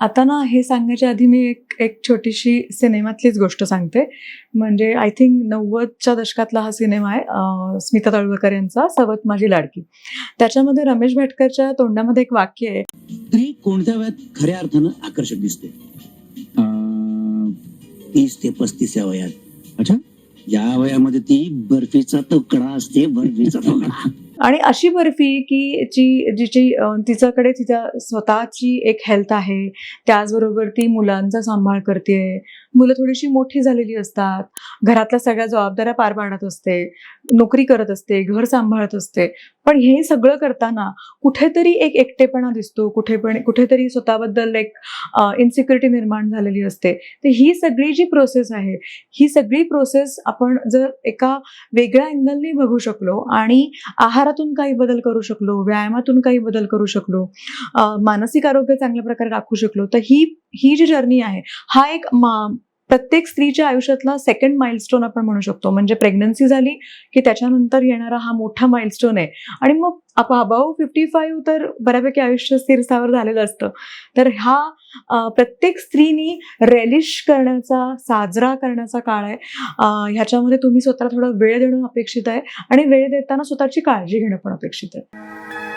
आता ना हे सांगण्याच्या आधी मी एक एक छोटीशी सिनेमातलीच गोष्ट सांगते. म्हणजे आय थिंक 90च्या दशकातला हा सिनेमा आहे, स्मिता तळवलकर यांचा सवत माझी लाडकी. त्याच्यामध्ये रमेश भाटकरच्या तोंडामध्ये एक वाक्य आहे. स्त्री कोणत्या वयात खऱ्या अर्थानं आकर्षक दिसते? 30 ते 35 या वयात. अच्छा, या वयामध्ये ती बर्फीचा तुकडा असते, बर्फीचा तुकडा. आणि अशी बर्फी की जिची तिच्याकडे तिच्या स्वतःची एक हेल्थ आहे, त्याचबरोबर ती मुलांचा सांभाळ करते. मुलं थोडीशी मोठी झालेली असतात, घरातल्या सगळ्या जबाबदाऱ्या पार पाडत असते, नोकरी करत असते, घर सांभाळत असते. पण हे सगळं करताना कुठेतरी एक एकटेपणा दिसतो, कुठेतरी स्वतःबद्दल एक इन्सिक्युरिटी निर्माण झालेली असते. तर ही सगळी जी प्रोसेस आहे, ही सगळी प्रोसेस आपण जर एका वेगळ्या अँगलनी बघू शकलो आणि आहारातून काही बदल करू शकलो, व्यायामातून काही बदल करू शकलो, मानसिक आरोग्य चांगल्या प्रकारे राखू शकलो, तर ही ही जी जर्नी आहे, हा एक प्रत्येक स्त्रीच्या आयुष्यातला सेकंड माइलस्टोन आपण म्हणू शकतो. म्हणजे प्रेग्नन्सी झाली की त्याच्यानंतर येणारा हा मोठा माइलस्टोन आहे. आणि मग अबाव 55 तर बऱ्यापैकी आयुष्य स्थिर स्थावर झालेलं असतं. तर हा प्रत्येक स्त्रीनी रेलिश करण्याचा, साजरा करण्याचा काळ आहे. ह्याच्यामध्ये तुम्ही स्वतःला थोडा वेळ देणं अपेक्षित आहे आणि वेळ देताना स्वतःची काळजी घेणं पण अपेक्षित आहे.